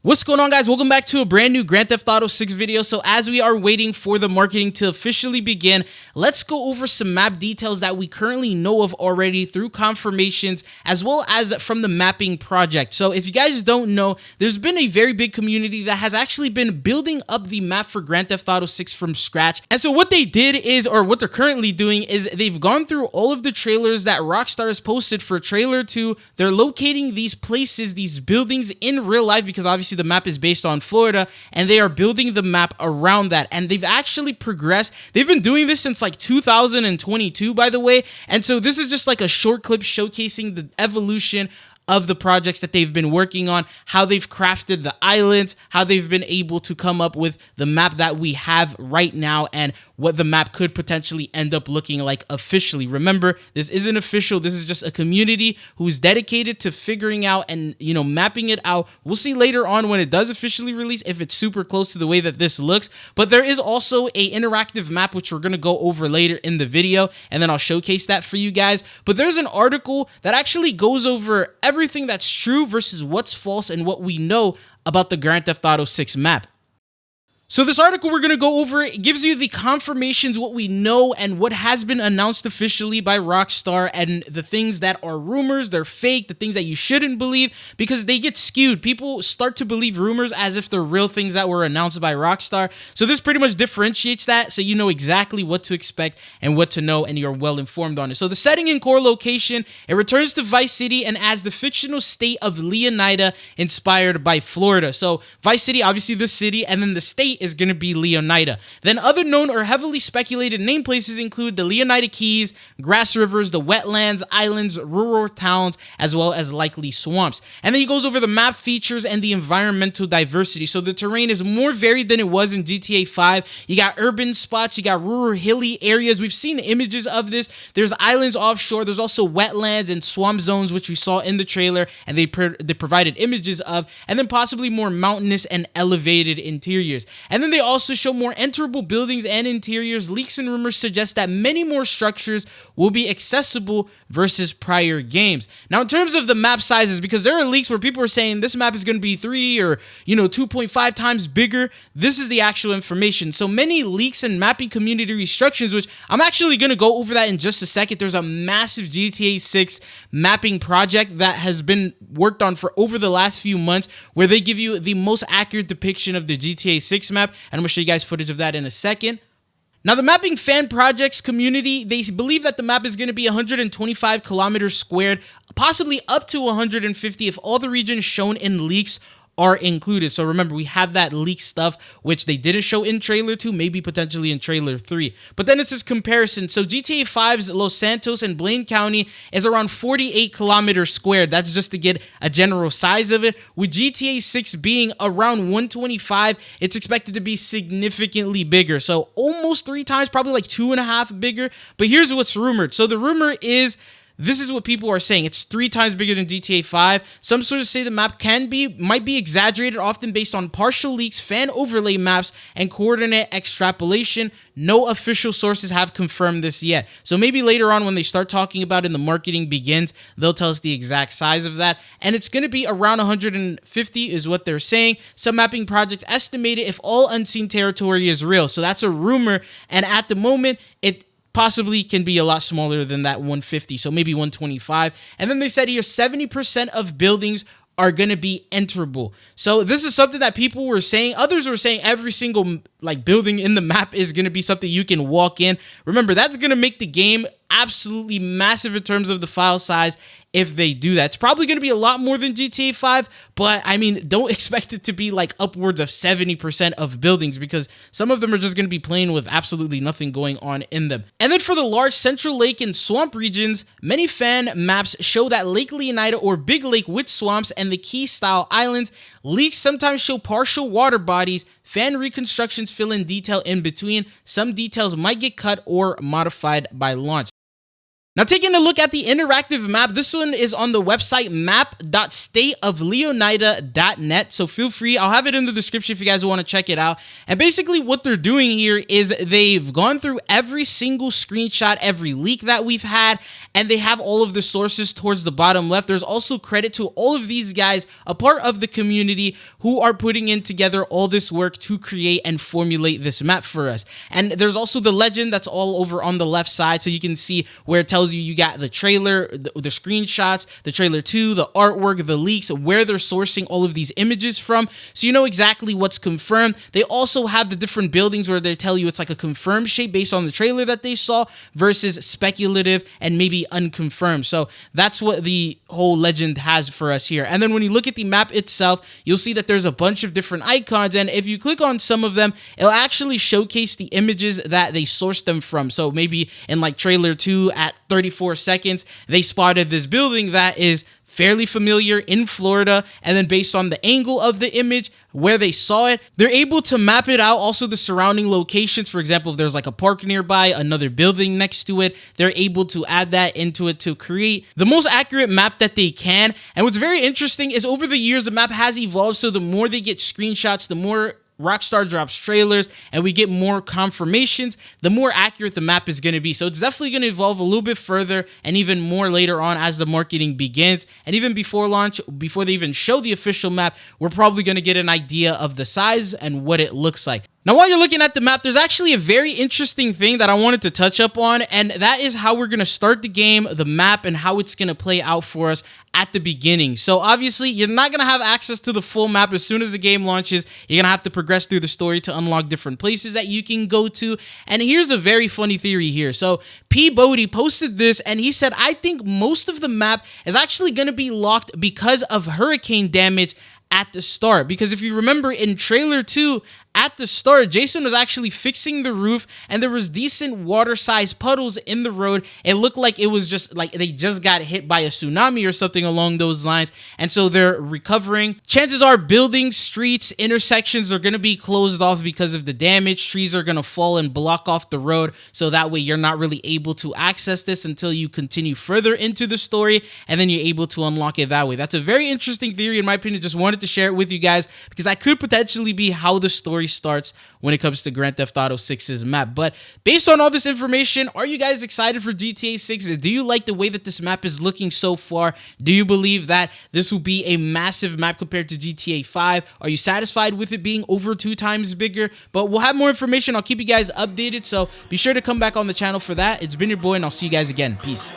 What's going on, guys? Welcome back to a brand new Grand Theft Auto 6 video. So as we are waiting for the marketing to officially begin, let's go over some map details that we currently know of already through confirmations as well as from the mapping project. So if you guys don't know, there's been a very big community that has actually been building up the map for Grand Theft Auto 6 from scratch. And so what they did is, or what they're currently doing is, they've gone through all of the trailers that Rockstar has posted for trailer 2. They're locating these places, these buildings in real life, because obviously the map is based on Florida, and they are building the map around that. And they've actually progressed. They've been doing this since like 2022, by the way. And so this is just like a short clip showcasing the evolution of the projects that they've been working on, how they've crafted the islands, how they've been able to come up with the map that we have right now, and what the map could potentially end up looking like officially. Remember, this isn't official. This is just a community who's dedicated to figuring out and, mapping it out. We'll see later on when it does officially release if it's super close to the way that this looks. But there is also a interactive map, which we're going to go over later in the video, and then I'll showcase that for you guys. But there's an article that actually goes over everything that's true versus what's false and what we know about the Grand Theft Auto 6 map. So this article we're going to go over, it gives you the confirmations, what we know and what has been announced officially by Rockstar, and the things that are rumors, they're fake, the things that you shouldn't believe, because they get skewed. People start to believe rumors as if they're real things that were announced by Rockstar. So this pretty much differentiates that, so you know exactly what to expect and what to know, and you're well informed on it. So the setting and core location, it returns to Vice City and as the fictional state of Leonida, inspired by Florida. So Vice City, obviously the city, and then the state is going to be Leonida. Then other known or heavily speculated name places include the Leonida Keys, grass rivers, the wetlands, islands, rural towns, as well as likely swamps. And then he goes over the map features and the environmental diversity. So the terrain is more varied than it was in GTA 5. You got urban spots, you got rural hilly areas. We've seen images of this. There's islands offshore. There's also wetlands and swamp zones, which we saw in the trailer, and they provided images of, and then possibly more mountainous and elevated interiors. And then they also show more enterable buildings and interiors. Leaks and rumors suggest that many more structures will be accessible versus prior games. Now, in terms of the map sizes, because there are leaks where people are saying this map is going to be 3 or 2.5 times bigger, this is the actual information. So many leaks and mapping community restrictions, which I'm actually going to go over that in just a second. There's a massive GTA 6 mapping project that has been worked on for over the last few months, where they give you the most accurate depiction of the GTA 6 map, and I'm going to show you guys footage of that in a second. Now, the mapping fan projects community, they believe that the map is going to be 125 kilometers squared, possibly up to 150 if all the regions shown in leaks are included. So remember, we have that leak stuff, which they didn't show in trailer 2, maybe potentially in trailer 3. But then it's this comparison. So GTA 5's Los Santos and Blaine County is around 48 kilometers squared. That's just to get a general size of it. With GTA 6 being around 125, it's expected to be significantly bigger. So almost 3 times, probably like 2.5 bigger. But here's what's rumored. So the rumor is, this is what people are saying. It's 3 times bigger than GTA 5. Some sources say the map might be exaggerated, often based on partial leaks, fan overlay maps, and coordinate extrapolation. No official sources have confirmed this yet. So maybe later on when they start talking about it and the marketing begins, they'll tell us the exact size of that. And it's going to be around 150 is what they're saying. Some mapping projects estimate it if all unseen territory is real. So that's a rumor. And at the moment, it possibly can be a lot smaller than that 150, so maybe 125. And then they said here 70% of buildings are going to be enterable. So this is something that people were saying. Others were saying every single building in the map is going to be something you can walk in. Remember, that's going to make the game absolutely massive in terms of the file size if they do that. It's probably going to be a lot more than GTA 5, but I mean, don't expect it to be like upwards of 70% of buildings, because some of them are just going to be playing with absolutely nothing going on in them. And then for the large central lake and swamp regions, many fan maps show that Lake Leonida or Big Lake with swamps and the key style islands. Leaks sometimes show partial water bodies. Fan reconstructions fill in detail in between. Some details might get cut or modified by launch. Now, taking a look at the interactive map, this one is on the website map.stateofleonida.net. So feel free, I'll have it in the description if you guys want to check it out. And basically what they're doing here is they've gone through every single screenshot, every leak that we've had, and they have all of the sources towards the bottom left. There's also credit to all of these guys, a part of the community, who are putting in together all this work to create and formulate this map for us. And there's also the legend that's all over on the left side, so you can see where it tells you got the trailer, the screenshots, the trailer 2, the artwork, the leaks, where they're sourcing all of these images from, so you know exactly what's confirmed. They also have the different buildings where they tell you it's like a confirmed shape based on the trailer that they saw versus speculative and maybe unconfirmed. So that's what the whole legend has for us here. And then when you look at the map itself, you'll see that there's a bunch of different icons, and if you click on some of them, it'll actually showcase the images that they sourced them from. So maybe in like trailer 2 at 34 seconds, they spotted this building that is fairly familiar in Florida, and then based on the angle of the image, where they saw it, they're able to map it out. Also the surrounding locations, for example, if there's like a park nearby, another building next to it, they're able to add that into it to create the most accurate map that they can. And what's very interesting is over the years, the map has evolved, so the more they get screenshots, the more Rockstar drops trailers and we get more confirmations, the more accurate the map is going to be. So it's definitely going to evolve a little bit further and even more later on as the marketing begins. And even before launch, before they even show the official map, we're probably going to get an idea of the size and what it looks like. Now, while you're looking at the map, there's actually a very interesting thing that I wanted to touch up on, and that is how we're going to start the game, the map, and how it's going to play out for us at the beginning. So obviously, you're not going to have access to the full map as soon as the game launches. You're going to have to progress through the story to unlock different places that you can go to. And here's a very funny theory here. So P. Bodie posted this, and he said, I think most of the map is actually going to be locked because of hurricane damage at the start. Because if you remember in trailer 2, at the start, Jason was actually fixing the roof and there was decent water-sized puddles in the road. It looked like it was just like they just got hit by a tsunami or something along those lines. And so they're recovering. Chances are buildings, streets, intersections are going to be closed off because of the damage. Trees are going to fall and block off the road. So that way you're not really able to access this until you continue further into the story. And then you're able to unlock it that way. That's a very interesting theory in my opinion. Just wanted to share it with you guys because that could potentially be how the story starts when it comes to Grand Theft Auto 6's map. But based on all this information, are you guys excited for GTA 6? Do you like the way that this map is looking so far? Do you believe that this will be a massive map compared to GTA 5? Are you satisfied with it being over 2 times bigger? But we'll have more information. I'll keep you guys updated, so be sure to come back on the channel for that. It's been your boy, and I'll see you guys again. Peace.